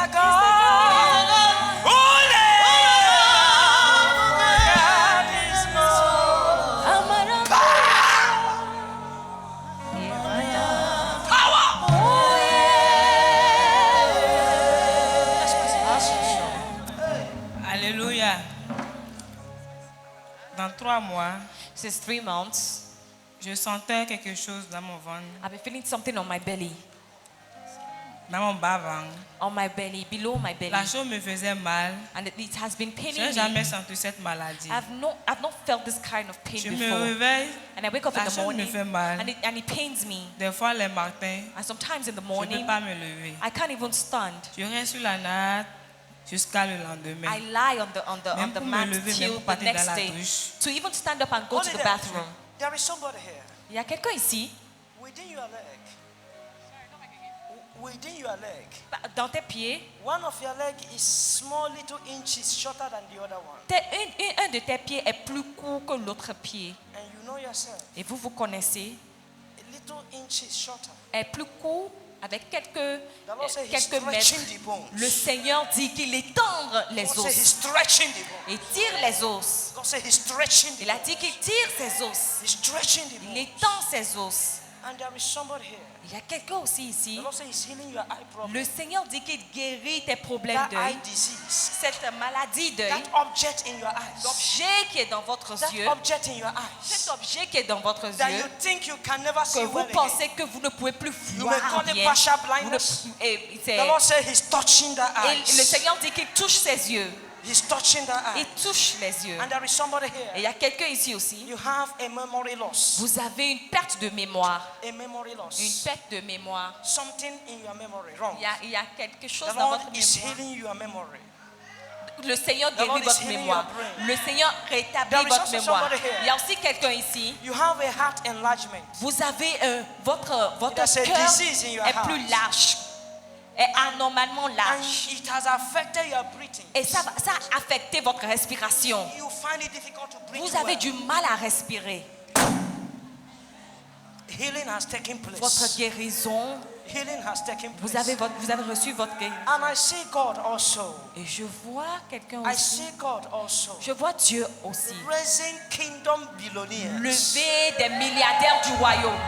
the God. Alléluia. Dans 3 mois, Since 3 months, je sentais quelque chose dans mon ventre, I've been feeling something on my belly. dans mon bas-ventre. On my belly, below my belly. La chose me faisait mal. And it has been Je paining n'ai me. jamais senti cette maladie. I've not felt this kind of pain Je me before. réveille, And I wake up in la the chose me morning fait mal. and it pains me. Des fois, les matins, And sometimes in the je ne morning, peux pas me lever. I can't even stand. Je reste sur la natte jusqu'à le lendemain. I lie on Même the pour me mat lever, même till pour the partir dans next la day. douche. To even stand up and go to Only the that. bathroom. There is somebody here. Il y a quelqu'un ici, Within your leg. Within your leg. dans tes pieds, One of your leg is small little inches shorter than the other one. un de tes pieds est plus court que l'autre pied. And you know yourself. Et vous connaissez, A little inches shorter. est plus court avec quelques Lord said he's mètres. stretching the bones. Le Seigneur dit qu'il étendre les God said he's os stretching the bones. et tire les os. God said he's stretching the Il a bones. dit qu'il tire ses os. He's stretching the Il bones. étend ses os. And there is somebody here. Il y a quelqu'un aussi ici. The Lord said he's healing your eye problem. Le Seigneur dit qu'il guérit tes problèmes That d'œil. eye disease. Cette maladie d'œil, That object in your eyes. l'objet qui est dans votre That yeux, object in your cet eyes. objet qui est dans votre That you yeux, think you can never see que vous well again. pensez que vous ne pouvez plus You may voir call it bien. partial Vous ne- blindness. et The Lord said he's touching the le eyes. Seigneur dit qu'il touche ses yeux. He's touching the Il eyes. touche les yeux. And there is somebody Et il here. y a quelqu'un ici aussi. You have a memory loss. Vous avez une perte de mémoire. A memory Une loss. perte de mémoire. Something in your memory wrong. Il y a quelque chose The dans Lord votre is mémoire. healing your memory. Le Seigneur The Lord guérit is votre healing mémoire. your brain. Le Seigneur There rétablit is votre also mémoire. somebody here. Il y a aussi quelqu'un ici. You have a heart enlargement. Vous avez votre There's a cœur disease in your est heart. plus large, est anormalement And large. it has affected your breathing. Et ça a affecté votre respiration. You find it difficult to breathe Vous avez well. du mal à respirer. Healing has taken Votre place. guérison, Healing has taken vous place. avez reçu votre guérison. And I see God also. Et je vois quelqu'un I aussi. see God also. Je vois Dieu aussi. Raising kingdom billionaires. Lever des milliardaires du royaume.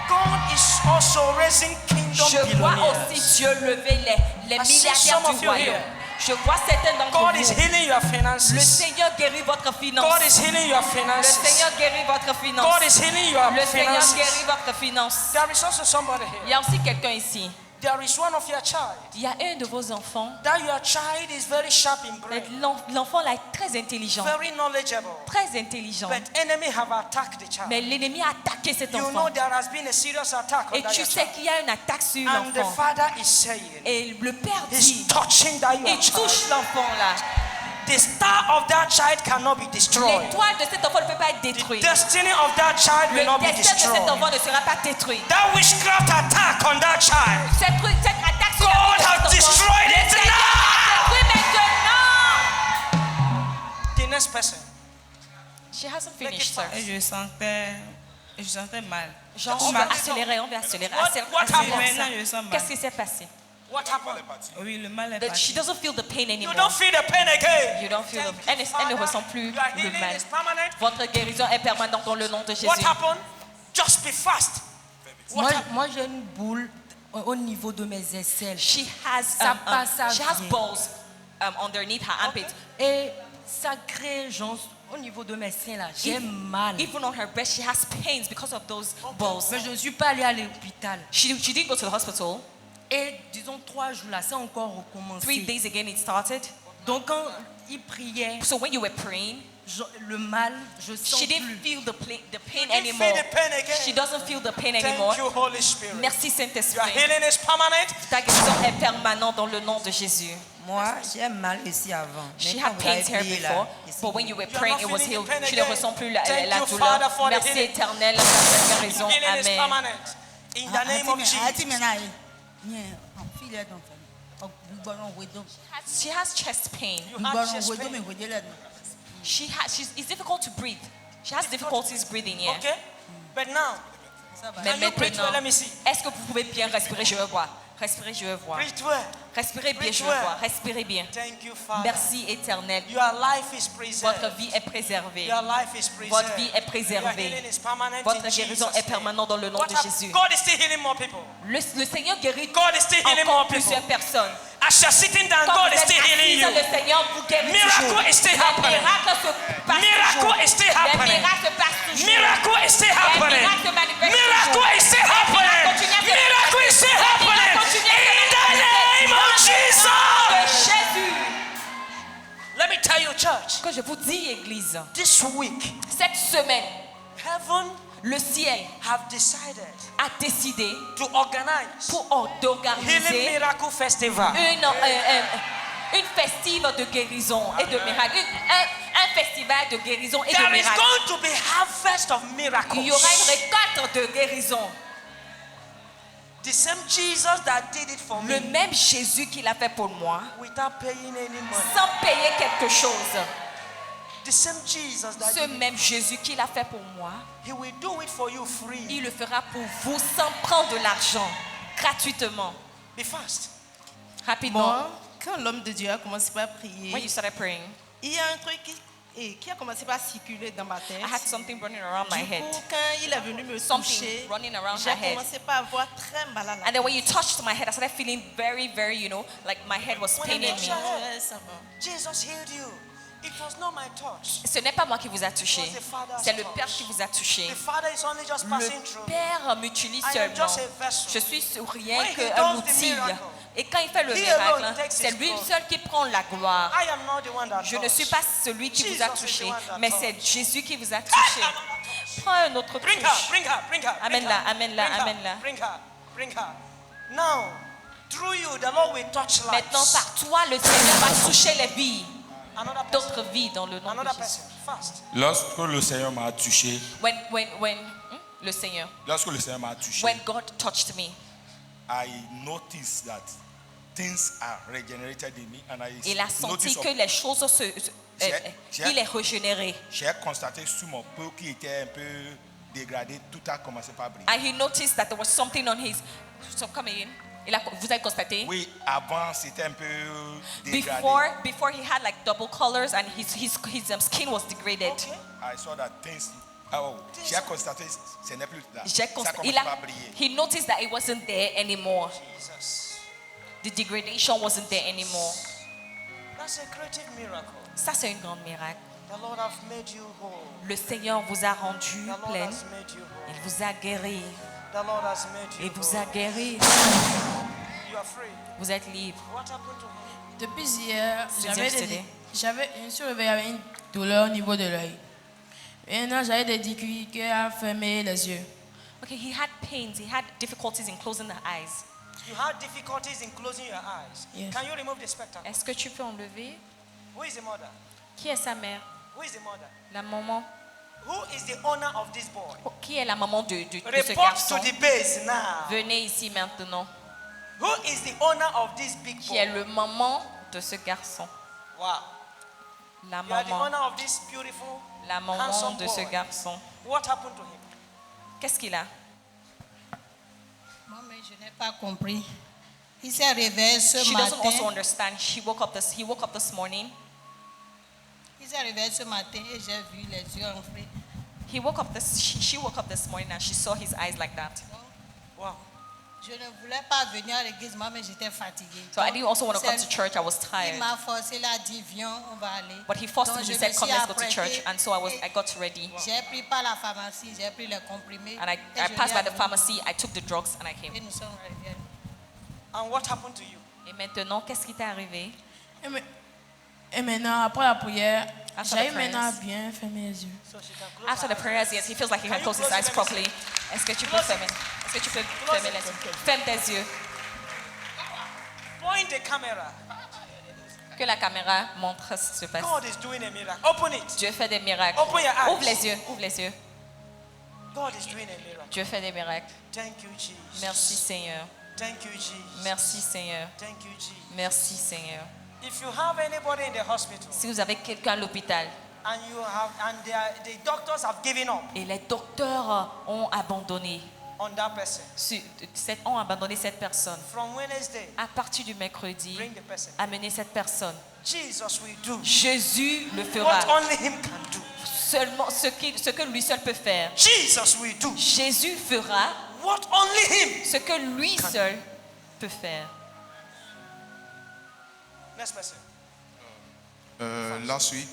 God is also raising kingdom Je vois billionaires. aussi Dieu lever les I see some milliardaires of du you royaume. here. Je vois certains d'entre God is vous. healing your Le finances. Seigneur guérit votre finance. God is healing your Le finances. Seigneur guérit votre finance. God is healing your Le Seigneur finances. guérit votre finance. There is also somebody Il here. y a aussi quelqu'un ici. There is one of your child. Il y a un de vos enfants. That your child is very sharp in brain. L'enfant là est très intelligent. Very knowledgeable. Très intelligent. But enemy have attacked the child. Mais l'ennemi a attaqué cet You know enfant. there has been a serious attack on Et that tu your sais child. qu'il y a une attaque sur And the l'enfant. father is saying, Et le père he's dit, touching that your il child. touche l'enfant là. The star of that child cannot be destroyed. L'étoile de cet enfant ne peut pas être The détruite. destiny of that child will not Le be destin de cet destroyed. enfant ne sera pas détruit. That witchcraft attack on that child, Cette attaque sur God la vie de has cet enfant, destroyed le it Seigneur l'a détruit maintenant. the next person. She hasn't Make finished, it sir. fast. Et je sentais mal. Genre, Just on va back. accélérer, on va accélérer. What happened? Maintenant, je sens mal. Qu'est-ce qui s'est passé? What happened? Oui, le mal est That she parti. doesn't feel the pain You anymore. don't feel the pain again. You don't feel Thank the- you, elle ne Father. ressent plus Your le healing mal. is permanent. Votre guérison est permanente dans le nom de Jésus. What happened? Just be fast. What happened? Moi j'ai une boule au niveau de mes aisselles. She has, Ça passe à she has bien. balls underneath her armpit. Et ça crée genre au niveau de mes seins là. J'ai mal. Even on her breast, she has pains because of those balls. Mais je ne suis pas allée à l'hôpital. She didn't go to the hospital. Et disons 3 jours là, ça a encore 3 recommencé. days again, it started. Donc quand il priait, So when you were praying, le mal, je sens she didn't plus. feel the pain You anymore. feel the pain again. She doesn't feel the pain Thank anymore. you, Holy Spirit. Merci Your Saint-Esprit. healing is permanent. Ta guérison est permanente dans le nom de Jésus. Moi, j'ai mal ici avant. She Mais quand had vous avez pains here prié là, before, ici, but when you were You are praying, not it was feeling healed. the pain Tu ne again. ressens plus la Thank you, douleur. Father, for the Merci healing. éternel pour ta guérison. Healing is Amen. permanent. In the name of Jesus. She has chest pain. You have chest pain. It's difficult to breathe. She has difficulties breathing here. Okay? But now, Mais can you breathe well? maintenant, Let me see. est-ce que vous pouvez bien respirer? Je veux voir. Respirez, je veux voir. Breathe well. Respirez bien, je veux Breathe voir. well. Respirez bien. Thank you, Father. Merci éternel. Your life is preserved. Votre vie est préservée. Your life is preserved. Votre vie est Your préservée. healing is permanent Votre in guérison Jesus' est permanente dans le nom What de hap- Jésus. God is still healing more people. Le Seigneur guérit God is still healing encore more people. plusieurs personnes. As you're sitting down, Quand God vous is êtes still healing assis, you. le Seigneur vous guérit Miracle toujours. is still Les happening. miracles se passent Miracle toujours. is still Les happening. miracles se passent toujours. Miracle is still Les happening. miracles se manifestent Miracle toujours. is still happening. continuent à se Miracle is still manifester. happening. Les miracles continuent à se In the manifester. name Dans of le nom de Jesus. Jésus. Let me tell you, church, Que je vous dis, Église, this week, cette semaine, heaven le ciel have decided a décidé to organize pour Healing d'organiser Miracle Festival. une festive de guérison et de miracles. Un festival de guérison et de There is miracles. going to be harvest of miracles. Il y aura une récolte de guérison. The same Jesus that did it for Le me même Jésus qui l'a fait pour moi, without paying any money. sans payer quelque chose. The same Jesus that Ce did it, même Jésus qui l'a fait pour moi, He will do it for you free. il le fera pour vous sans prendre de l'argent, gratuitement. Be fast. Rapidement. Moi, quand l'homme de Dieu a commencé par prier, When you started praying, il y a un truc qui a commencé par circuler dans ma tête. I had something running around my Du head. coup, quand il est venu me Something toucher, running around j'ai my head. commencé par avoir très mal à la And then when you touched my head, I started feeling very, very, like my head was When paining I touched me. your head, Ouais, ça va. Jesus healed you. It was not my touch. Ce n'est pas moi qui vous a touché, It was the Father's c'est le touch. Père qui vous a touché. The Father is only just passing Le through. Père m'utilise I am seulement. just a vessel. Je suis rien When he qu'un does the outil. miracle, Et quand il fait le he alone miracle, takes c'est his lui glory. seul qui prend la gloire. I am not the one that Je ne touched. suis pas celui qui vous a Jesus is the touché, one that mais touched. c'est Jésus qui vous a touché. Prends un autre Bring her, touche. bring her, bring her. bring Amène-la, her, amène-la, bring her, amène-la. Bring her, bring her. Now, through you, the Lord will touch lives. Maintenant, par toi, le Seigneur va toucher les vies, Another person. d'autres vies dans le nom de Another Jésus. person. Fast. Lorsque le Seigneur m'a touché, Le Seigneur, lorsque le Seigneur m'a touché, when God touched me, I noticed that things are regenerated in me, and I il a senti noticed que les choses il est régénéré. j'ai constaté sur mon peau qui était un peu dégradé, tout a commencé par briller. And he noticed that there was something on his. So come in. Vous avez constaté? Oui, avant c'était un peu dégradé. Before he had like double colors and his skin was degraded. Okay. I saw that things. Oh, j'ai constaté ce n'est plus là. J'ai Ça constaté. commence par briller. He noticed that it wasn't there anymore. Jesus. The degradation wasn't there anymore. That's a creative miracle. Ça c'est un grand miracle. The Lord have made you whole. Le Seigneur vous a rendu The Lord pleine. has made you whole. Il vous a guéri. The Lord has made you Il vous a whole. guéri. You are free. Vous êtes libre. What happened to him? Depuis hier, yesterday. je me suis réveillée avec une douleur au niveau de l'œil. Maintenant, j'avais des difficultés à fermer les yeux. Okay, he had pains. He had difficulties in closing the eyes. You had difficulties in closing your eyes. Yes. Can you remove the spectacle? Est-ce que tu peux enlever? Who is the mother? Qui est sa mère? Who is the mother? La maman. Who is the owner of this boy? Qui est la maman de ce Report garçon? to the base now. Venez ici maintenant. Who is the owner of this big Qui est boy? le maman de ce garçon? Wow. La You are the maman. owner of this beautiful, La maman handsome de ce boy. garçon. What happened to him? Qu'est-ce qu'il a? Moi, mais je n'ai pas compris. Il s'est réveillé ce She doesn't also matin. understand. He woke up this morning. Il s'est réveillé ce matin et j'ai vu les yeux enflés. She woke up this morning and she saw his eyes like that. Wow. Je ne voulais pas venir à l'église, moi, mais j'étais fatiguée. So I didn't also want to come to C'est- church. I was Il tired. m'a forcé, il a dit, viens, on va aller. But he forced Donc, me. je He me said, "Come, suis let's go to apprêtée church." And so I et got ready. J'ai pris par la pharmacie, j'ai pris les comprimés. And I et je passed l'ai by the amené. pharmacy. I took the drugs and I Et came. nous sommes arrivés. And what happened to you? Et maintenant, qu'est-ce qui t'est arrivé? Et maintenant, après la prière, After j'arrive the maintenant à prayers. bien fermer les yeux. So she can close After her the eyes. prayers, yes, he feels like he can you close his close eyes it? Let me properly. Est-ce que tu peux Close fermer? it. Est-ce que tu peux Close fermer it. les yeux? Ferme tes yeux. Point the camera. Que la caméra montre ce qui se passe. God is doing a miracle. Open it. Dieu fait des miracles. Open your eyes. Ouvre les yeux. Ouvre les yeux. God is doing a miracle. Dieu fait des miracles. Thank you, Jesus. Merci Seigneur. Thank you, Jesus. Merci Seigneur. Thank you, Jesus. Merci Seigneur. If you have anybody in the hospital Si vous avez quelqu'un à l'hôpital and the doctors have given up et les docteurs ont abandonné on that person. ont abandonné cette personne. From Wednesday, À partir du mercredi, bring the person. amenez cette personne. Jesus will do Jésus le what fera. only him can do. Seulement ce que lui seul peut faire. Jesus will do Jésus fera what only him. ce que lui seul peut faire. Next person. Last week,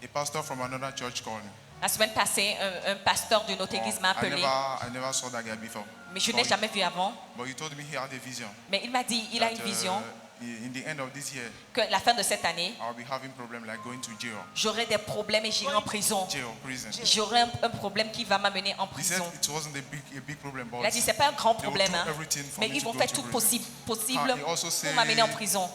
a pastor from another church called me. La semaine passée, un pasteur de notre église m'a appelé. I never saw that guy before. Mais je n'ai jamais vu avant. But he told me he had a vision. Mais il m'a dit, il a une that, vision in the end of this year, que la fin de cette année, I'll be having problem like going to jail. j'aurai des problèmes et j'irai en prison. Prison. J'aurai un problème qui va m'amener en He said prison. it wasn't a big problem, but Il a dit, c'est pas un grand they will problème, do hein, everything for mais me ils to vont go faire to tout prison. possible He also pour said m'amener en prison.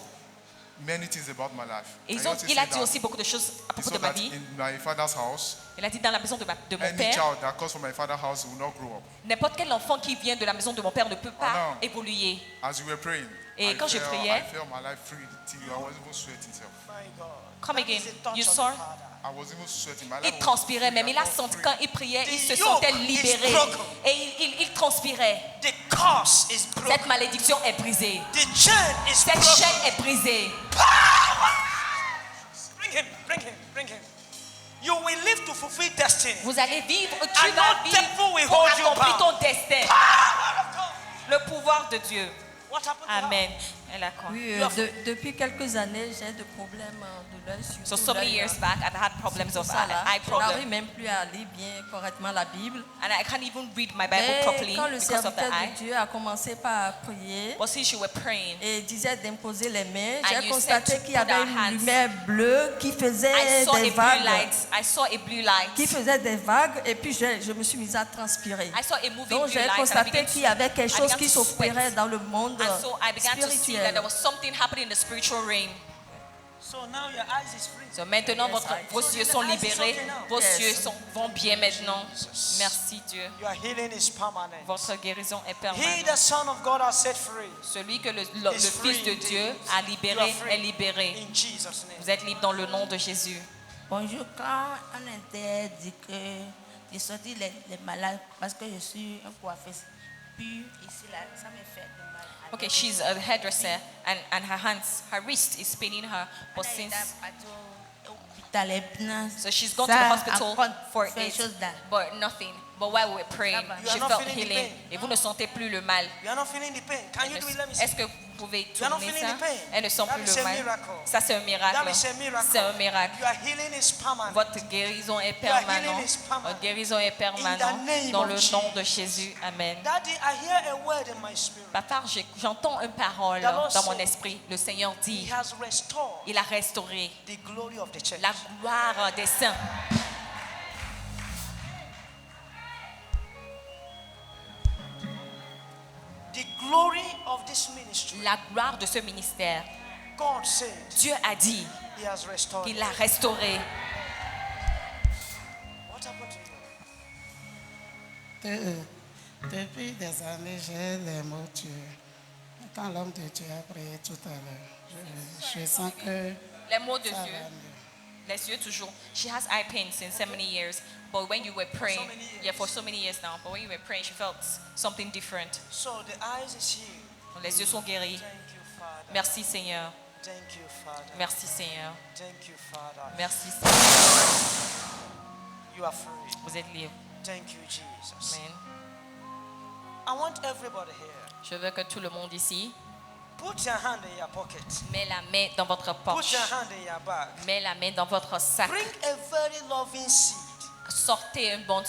many things about my life. Et And he also il a said dit that aussi beaucoup de choses à he propos saw de ma that vie. in my father's house, Il a dit, dans la maison de mon any père, child that comes from my father's house will not grow up. n'importe quel enfant qui vient de la maison de mon père ne peut pas non. évoluer. As we were praying, Et quand je priais, I felt my life free till I was even sweating. My God. Come That again. is the touch You of the saw? Father. I was even sweating. My life Il was transpirait free. même. I Il a felt senti free. quand il priait, il se The yoke sentait is libéré. broken. Et il transpirait. The curse is broken. Cette malédiction est brisée. The chain is Cette broken. chaîne est brisée. Bring him. You will live to fulfill destiny. Vous allez vivre, tu And vas no vivre devil will pour hold you accomplir bound. ton destin. Power of God. Le pouvoir de Dieu. What happened to her? Amen. Elle a quoi? Oui, depuis quelques années, j'ai des problèmes de l'œil. So many years back, I've had problems of ça là. eye Je n'arrive problems. même plus à lire bien correctement la Bible. And I can't even read my Bible Et properly quand le because of the serviteur eye. de Dieu a commencé par prier But since you were praying, et disait d'imposer les mains, And j'ai you constaté said to qu'il y avait put our une hands. lumière bleue qui I faisait saw a des blue vagues. light. I saw a blue light. Qui faisait des vagues et puis je me suis mise à transpirer. I saw a moving Donc blue j'ai light. And I constaté began qu'il y avait quelque I chose began qui to s'opérait sweat. dans le monde And so I began to see that spirituel. there was something happening in the spiritual realm. So now your eyes is free. So maintenant, vos yeux sont libérés. Vos Yes. yeux vont bien maintenant. Merci Dieu. Your healing is permanent. Votre guérison est He, permanente. the Son of God, has set free. Celui que le is free Fils de indeed. Dieu a You libéré are free. est libéré. In Jesus' name. Vous êtes libre dans le nom de Jésus. Bonjour, quand on était dit que j'ai sorti les malades parce que je suis un coiffeuse. Puis ici, là, ça me fait du mal. Okay, she's a hairdresser and her hands, her wrist is paining her. But since so she's gone to the hospital for it, but nothing. But while we were praying, You she are not felt feeling the healing. pain. Et vous ne sentez plus le mal. You are not feeling the pain. Can you do it? Let me see. Est-ce que vous pouvez You are not tourner feeling ça? the pain. Elle ne sent That plus is le a mal. miracle. Ça, c'est un miracle. That is a miracle. C'est un miracle. Your healing is permanent. Votre guérison est Your healing permanente. is permanent. Votre guérison est permanente. name Dans of le Jesus. nom de Jésus. Amen. Daddy, I hear a word in my spirit. Papa, j'entends une parole The Lord dans mon said, esprit. Le Seigneur He dit, has restored il a restauré the glory of the church. la gloire des saints. The glory of this ministry. La gloire de ce ministère. God said Dieu a dit He has restored. qu'il l'a restauré. What happened to you? Depuis des années, j'ai les mots Dieu. Quand l'homme de Dieu a prié tout à l'heure, je sens que Les mots de ça Dieu. va mieux. Les yeux toujours. She has eye pain since so many years. But when you were praying, many years. yeah, for so many years now. But when you were praying, she felt something different. So the eyes is healed. Les yeux sont guéris. Thank you, Father. Merci Seigneur. Thank you, Father. Merci Seigneur. Thank you, Father. Merci Seigneur. You are free. Vous êtes libre. Thank you, Jesus. Amen. I want everybody here. Je veux que tout le monde ici Put your hand in your pocket. met la main dans votre Put poche. your hand in your bag. Mets la main dans votre sac. Bring a very loving seed. Sortez une bonne